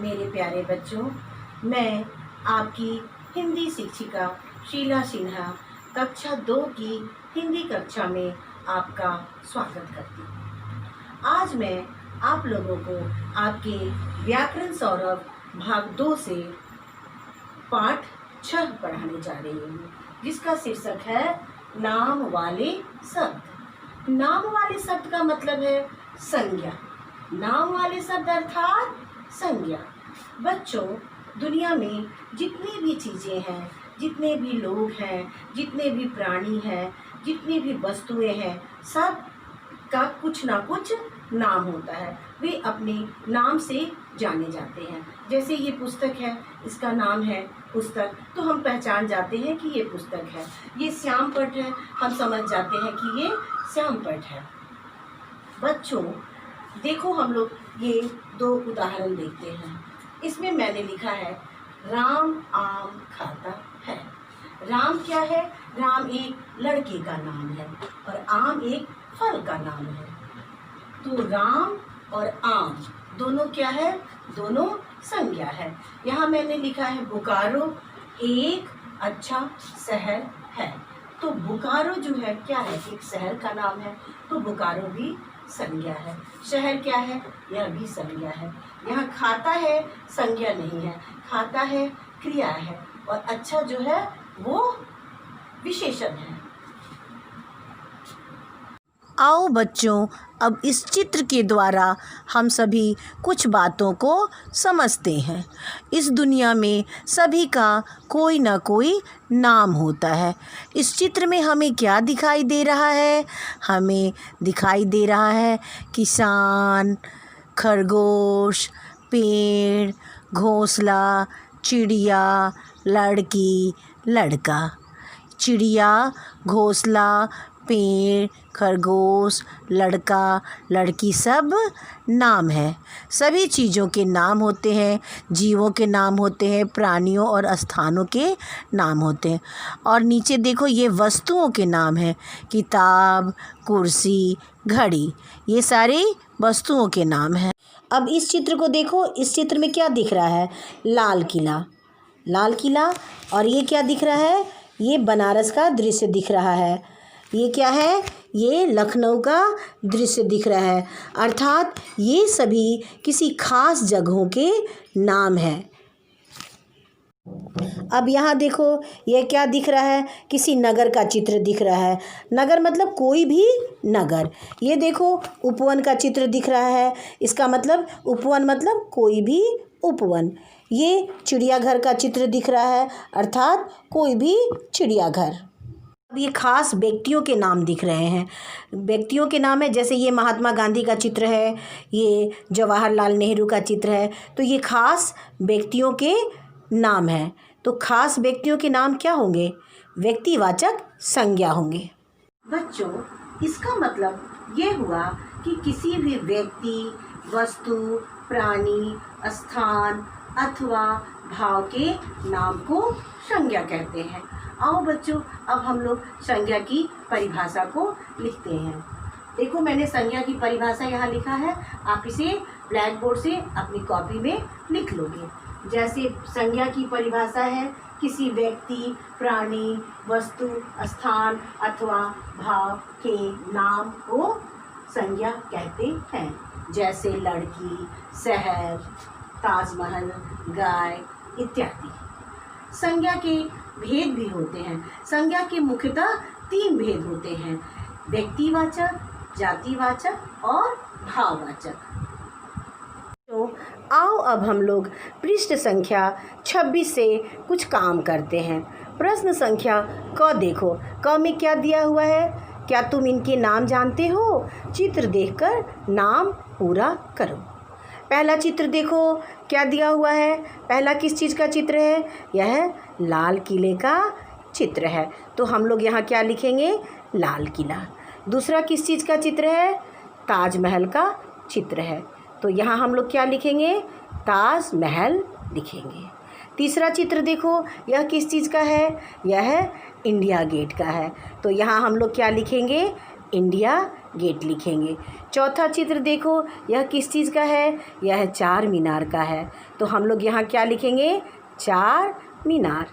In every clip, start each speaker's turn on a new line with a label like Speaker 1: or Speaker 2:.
Speaker 1: मेरे प्यारे बच्चों, मैं आपकी हिंदी शिक्षिका शीला सिन्हा कक्षा 2 की हिंदी कक्षा में आपका स्वागत करती हूँ। आज मैं आप लोगों को आपके व्याकरण सौरभ भाग 2 से पाठ 6 पढ़ाने जा रही हूँ, जिसका शीर्षक है नाम वाले शब्द। नाम वाले शब्द का मतलब है संज्ञा। नाम वाले शब्द अर्थात संज्ञा। बच्चों, दुनिया में जितनी भी चीज़ें हैं, जितने भी लोग हैं, जितने भी प्राणी हैं, जितनी भी वस्तुएं हैं, सब का कुछ ना कुछ नाम होता है। वे अपने नाम से जाने जाते हैं। जैसे ये पुस्तक है, इसका नाम है पुस्तक, तो हम पहचान जाते हैं कि ये पुस्तक है। ये श्यामपट्ट है, हम समझ जाते हैं कि ये श्यामपट्ट है। बच्चों देखो, हम लोग ये 2 उदाहरण देखते हैं। इसमें मैंने लिखा है राम आम खाता है। राम क्या है? राम एक लड़के का नाम है और आम एक फल का नाम है। तो राम और आम दोनों क्या है? दोनों संज्ञा है। यहाँ मैंने लिखा है बोकारो एक अच्छा शहर है। तो बोकारो जो है क्या है? एक शहर का नाम है। तो बोकारो भी संज्ञा है। शहर क्या है? यह भी संज्ञा है। यहाँ खाता है संज्ञा नहीं है, खाता है क्रिया है, और अच्छा जो है वो विशेषण है।
Speaker 2: आओ बच्चों, अब इस चित्र के द्वारा हम सभी कुछ बातों को समझते हैं। इस दुनिया में सभी का कोई ना कोई नाम होता है। इस चित्र में हमें क्या दिखाई दे रहा है? हमें दिखाई दे रहा है किसान, खरगोश, पेड़, घोंसला, चिड़िया, लड़की, लड़का। चिड़िया, घोंसला, पेड़, खरगोश, लड़का, लड़की सब नाम है। सभी चीज़ों के नाम होते हैं, जीवों के नाम होते हैं, प्राणियों और स्थानों के नाम होते हैं। और नीचे देखो, ये वस्तुओं के नाम हैं। किताब, कुर्सी, घड़ी, ये सारी वस्तुओं के नाम हैं। अब इस चित्र को देखो, इस चित्र में क्या दिख रहा है? लाल किला। लाल किला। और ये क्या दिख रहा है? ये बनारस का दृश्य दिख रहा है। ये क्या है? ये लखनऊ का दृश्य दिख रहा है। अर्थात ये सभी किसी खास जगहों के नाम हैं। अब यहाँ देखो, ये क्या दिख रहा है? किसी नगर का चित्र दिख रहा है। नगर मतलब कोई भी नगर। ये देखो, उपवन का चित्र दिख रहा है। इसका मतलब उपवन मतलब कोई भी उपवन। ये चिड़ियाघर का चित्र दिख रहा है, अर्थात कोई भी चिड़ियाघर। अब ये खास व्यक्तियों के नाम दिख रहे हैं। व्यक्तियों के नाम है, जैसे ये महात्मा गांधी का चित्र है, ये जवाहरलाल नेहरू का चित्र है। तो ये खास व्यक्तियों के नाम हैं। तो खास व्यक्तियों के नाम क्या होंगे? व्यक्तिवाचक संज्ञा होंगे।
Speaker 1: बच्चों, इसका मतलब ये हुआ कि किसी भी व्यक्ति, वस्तु, प्राणी, स्थान अथवा भाव के नाम को संज्ञा कहते हैं। आओ बच्चों, अब हम लोग संज्ञा की परिभाषा को लिखते हैं। देखो, मैंने संज्ञा की परिभाषा यहाँ लिखा है। आप इसे ब्लैक बोर्ड से अपनी कॉपी में लिख लोगे। जैसे संज्ञा की परिभाषा है, किसी व्यक्ति, प्राणी, वस्तु, स्थान अथवा भाव के नाम को संज्ञा कहते हैं। जैसे लड़की, शहर, ताजमहल, गाय इत्यादि। संज्ञा के भेद भी होते हैं। संज्ञा के मुख्यतः 3 भेद होते हैं: व्यक्तिवाचक, जातिवाचक और भाववाचक। तो आओ अब हम लोग पृष्ठ संख्या 26 से कुछ काम करते हैं। प्रश्न संख्या क देखो, क में क्या दिया हुआ है? क्या तुम इनके नाम जानते हो? चित्र देखकर नाम पूरा करो। पहला चित्र देखो, क्या दिया हुआ है? पहला किस चीज़ का चित्र है? यह लाल किले का चित्र है। तो हम लोग यहाँ क्या लिखेंगे? लाल किला। दूसरा किस चीज़ का चित्र है? ताजमहल का चित्र है। तो यहाँ हम लोग क्या लिखेंगे? ताजमहल लिखेंगे। तीसरा चित्र देखो, यह किस चीज़ का है? यह इंडिया गेट का है। तो यहाँ हम लोग क्या लिखेंगे? इंडिया गेट लिखेंगे। चौथा चित्र देखो, यह किस चीज़ का है? यह चार मीनार का है, तो हम लोग यहाँ क्या लिखेंगे? चार मीनार।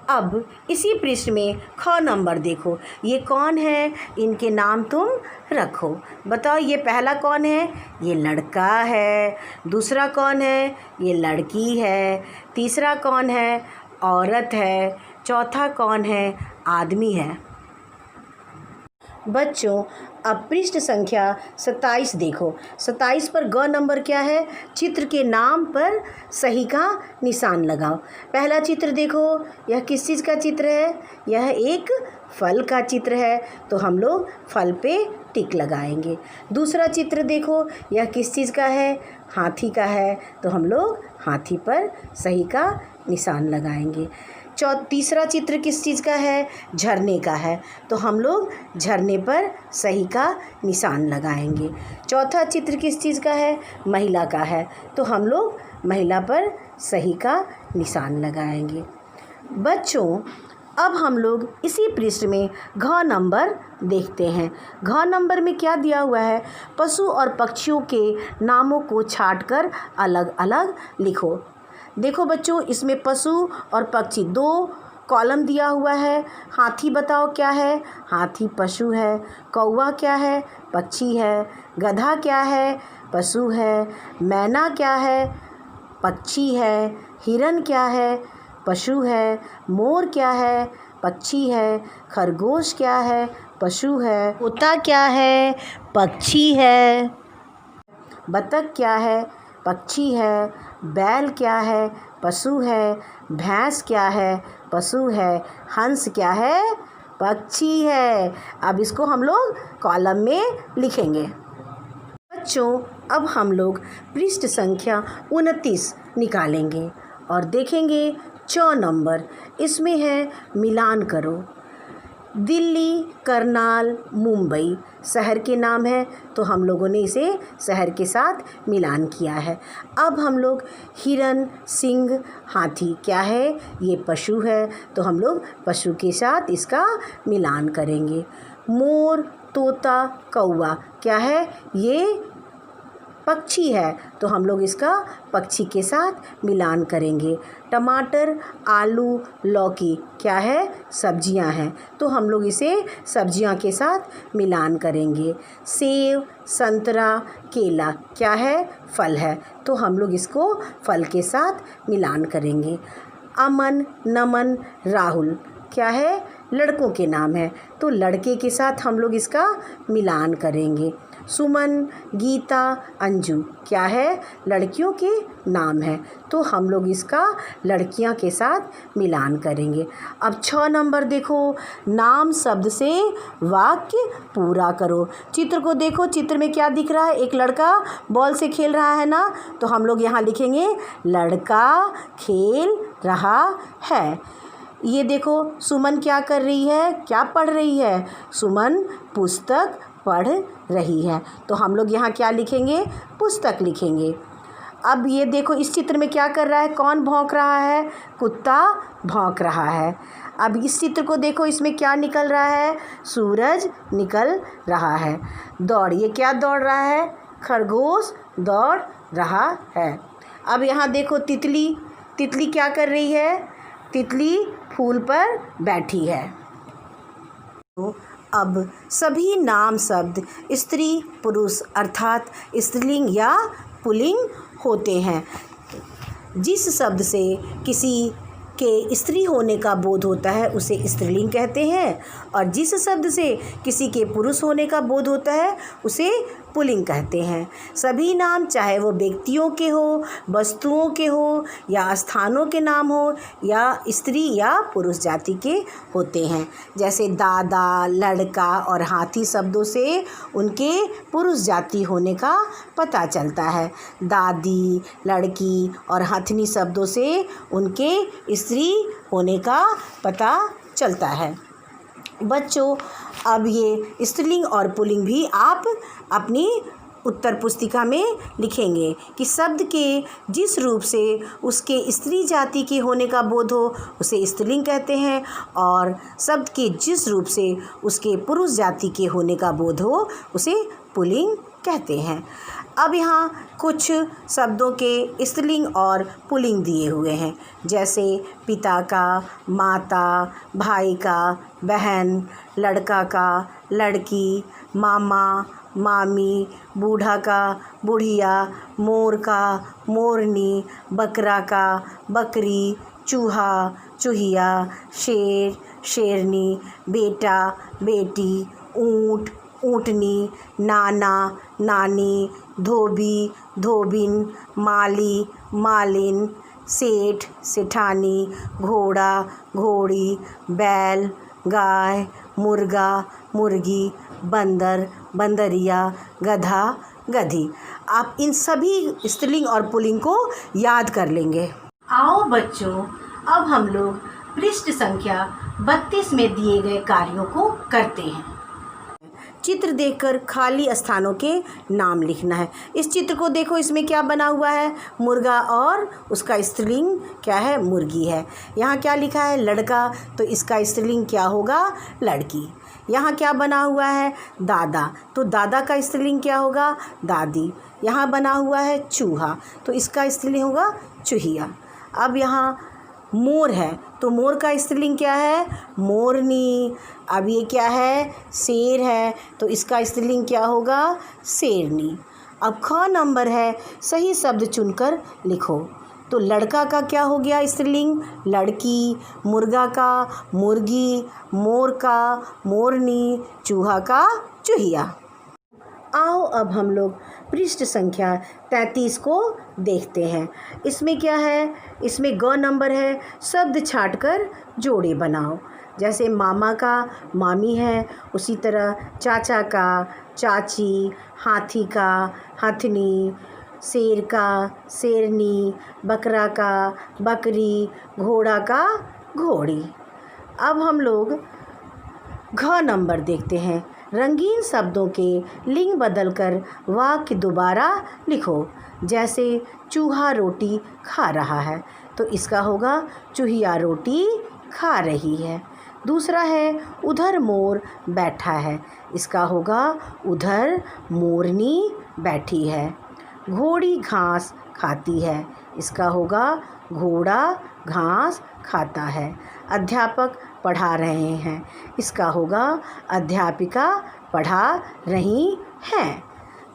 Speaker 1: अब इसी पृष्ठ में ख नंबर देखो, ये कौन है? इनके नाम तुम रखो। बताओ, ये पहला कौन है? ये लड़का है। दूसरा कौन है? ये लड़की है। तीसरा कौन है? औरत है। चौथा कौन है? आदमी है। बच्चों, अब पृष्ठ संख्या 27 देखो। 27 पर ग नंबर क्या है? चित्र के नाम पर सही का निशान लगाओ। पहला चित्र देखो, यह किस चीज़ का चित्र है? यह एक फल का चित्र है, तो हम लोग फल पे टिक लगाएंगे। दूसरा चित्र देखो, यह किस चीज़ का है? हाथी का है, तो हम लोग हाथी पर सही का निशान लगाएंगे। तीसरा चित्र किस चीज़ का है? झरने का है, तो हम लोग झरने पर सही का निशान लगाएंगे। चौथा चित्र किस चीज़ का है? महिला का है, तो हम लोग महिला पर सही का निशान लगाएंगे। बच्चों, अब हम लोग इसी पृष्ठ में घ नंबर देखते हैं। घ नंबर में क्या दिया हुआ है? पशु और पक्षियों के नामों को छांटकर अलग अलग लिखो। देखो बच्चों, इसमें पशु और पक्षी दो कॉलम दिया हुआ है। हाथी बताओ क्या है? हाथी पशु है। कौवा क्या है? पक्षी है। गधा क्या है? पशु है। मैना क्या है? पक्षी है। हिरन क्या है? पशु है। मोर क्या है? पक्षी है। खरगोश क्या है? पशु है। तोता क्या है? पक्षी है। बतख क्या है? पक्षी है। बैल क्या है? पशु है। भैंस क्या है? पशु है। हंस क्या है? पक्षी है। अब इसको हम लोग कॉलम में लिखेंगे। बच्चों, अब हम लोग पृष्ठ संख्या 29 निकालेंगे और देखेंगे च नंबर। इसमें है मिलान करो। दिल्ली, करनाल, मुंबई शहर के नाम है, तो हम लोगों ने इसे शहर के साथ मिलान किया है। अब हम लोग हिरन, सिंह, हाथी क्या है? ये पशु है, तो हम लोग पशु के साथ इसका मिलान करेंगे। मोर, तोता, कौवा क्या है? ये पक्षी है, तो हम लोग इसका पक्षी के साथ मिलान करेंगे। टमाटर, आलू, लौकी क्या है? सब्जियां हैं, तो हम लोग इसे सब्जियां के साथ मिलान करेंगे। सेब, संतरा, केला क्या है? फल है, तो हम लोग इसको फल के साथ मिलान करेंगे। अमन, नमन, राहुल क्या है? लड़कों के नाम है, तो लड़के के साथ हम लोग इसका मिलान करेंगे। सुमन, गीता, अंजू क्या है? लड़कियों के नाम है, तो हम लोग इसका लड़कियां के साथ मिलान करेंगे। अब 6 नंबर देखो, नाम शब्द से वाक्य पूरा करो। चित्र को देखो, चित्र में क्या दिख रहा है? एक लड़का बॉल से खेल रहा है ना, तो हम लोग यहाँ लिखेंगे लड़का खेल रहा है। ये देखो, सुमन क्या कर रही है? क्या पढ़ रही है? सुमन पुस्तक पढ़ रही है, तो हम लोग यहाँ क्या लिखेंगे? पुस्तक लिखेंगे। अब ये देखो, इस चित्र में क्या कर रहा है? कौन भौंक रहा है? कुत्ता भौंक रहा है। अब इस चित्र को देखो, इसमें क्या निकल रहा है? सूरज निकल रहा है। दौड़, ये क्या दौड़ रहा है? खरगोश दौड़ रहा है। अब यहाँ देखो, तितली, तितली क्या कर रही है? तितली फूल पर बैठी है। तो अब सभी नाम शब्द स्त्री पुरुष अर्थात स्त्रीलिंग या पुल्लिंग होते हैं। जिस शब्द से किसी के स्त्री होने का बोध होता है उसे स्त्रीलिंग कहते हैं, और जिस शब्द से किसी के पुरुष होने का बोध होता है उसे पुल्लिंग कहते हैं। सभी नाम, चाहे वो व्यक्तियों के हो, वस्तुओं के हो या स्थानों के नाम हो, या स्त्री या पुरुष जाति के होते हैं। जैसे दादा, लड़का और हाथी शब्दों से उनके पुरुष जाति होने का पता चलता है। दादी, लड़की और हथनी शब्दों से उनके स्त्री होने का पता चलता है। बच्चों, अब ये स्त्रीलिंग और पुल्लिंग भी आप अपनी
Speaker 2: उत्तर पुस्तिका में लिखेंगे कि शब्द के जिस रूप से उसके स्त्री जाति के होने का बोध हो उसे स्त्रीलिंग कहते हैं, और शब्द के जिस रूप से उसके पुरुष जाति के होने का बोध हो उसे पुल्लिंग कहते हैं। अब यहाँ कुछ शब्दों के स्त्रीलिंग और पुल्लिंग दिए हुए हैं, जैसे पिता का, माता, भाई का, बहन, लड़का का, लड़की, मामा, मामी, बूढ़ा का, बुढ़िया, मोर का, मोरनी, बकरा का, बकरी, चूहा, चूहिया, शेर, शेरनी, बेटा, बेटी, ऊँट, ऊँटनी, नाना, नानी, धोबी, धोबिन, माली, मालिन, सेठ, सेठानी, घोड़ा, घोड़ी, बैल, गाय, मुर्गा, मुर्गी, बंदर, बंदरिया, गधा, गधी। आप इन सभी स्त्रीलिंग और पुल्लिंग को याद कर लेंगे।
Speaker 1: आओ बच्चों, अब हम लोग पृष्ठ संख्या 32 में दिए गए कार्यों को करते हैं।
Speaker 2: चित्र देखकर खाली स्थानों के नाम लिखना है। इस चित्र को देखो, इसमें क्या बना हुआ है? मुर्गा, और उसका स्त्रीलिंग क्या है? मुर्गी है। यहाँ क्या लिखा है? लड़का, तो इसका स्त्रीलिंग क्या होगा? लड़की। यहाँ क्या बना हुआ है? दादा, तो दादा का स्त्रीलिंग क्या होगा? दादी। यहाँ बना हुआ है चूहा, तो इसका स्त्रीलिंग होगा चूहिया। अब यहाँ मोर है, तो मोर का स्त्रीलिंग क्या है? मोरनी। अब ये क्या है? शेर है, तो इसका स्त्रीलिंग क्या होगा? शेरनी। अब ख नंबर है, सही शब्द चुनकर लिखो। तो लड़का का क्या हो गया स्त्रीलिंग? लड़की। मुर्गा का मुर्गी, मोर का मोरनी, चूहा का चूहिया। आओ अब हम लोग पृष्ठ संख्या 33 को देखते हैं। इसमें क्या है? इसमें ग नंबर है, शब्द छांटकर जोड़े बनाओ। जैसे मामा का मामी है, उसी तरह चाचा का चाची, हाथी का हथनी, शेर का शेरनी, बकरा का बकरी, घोड़ा का घोड़ी। अब हम लोग घ नंबर देखते हैं। रंगीन शब्दों के लिंग बदलकर वाक्य दोबारा लिखो। जैसे चूहा रोटी खा रहा है, तो इसका होगा चूहिया रोटी खा रही है। दूसरा है उधर मोर बैठा है, इसका होगा उधर मोरनी बैठी है। घोड़ी घास खाती है, इसका होगा घोड़ा घास खाता है। अध्यापक पढ़ा रहे हैं, इसका होगा अध्यापिका पढ़ा रही हैं।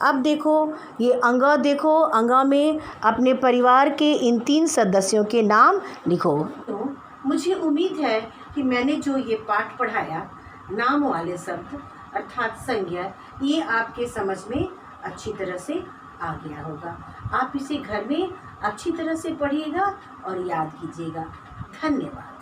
Speaker 2: अब देखो ये अंगा, देखो अंगा में अपने परिवार के इन 3 सदस्यों के नाम लिखो।
Speaker 1: तो मुझे उम्मीद है कि मैंने जो ये पाठ पढ़ाया, नाम वाले शब्द अर्थात संज्ञा, ये आपके समझ में अच्छी तरह से आ गया होगा। आप इसे घर में अच्छी तरह से पढ़िएगा और याद कीजिएगा। धन्यवाद।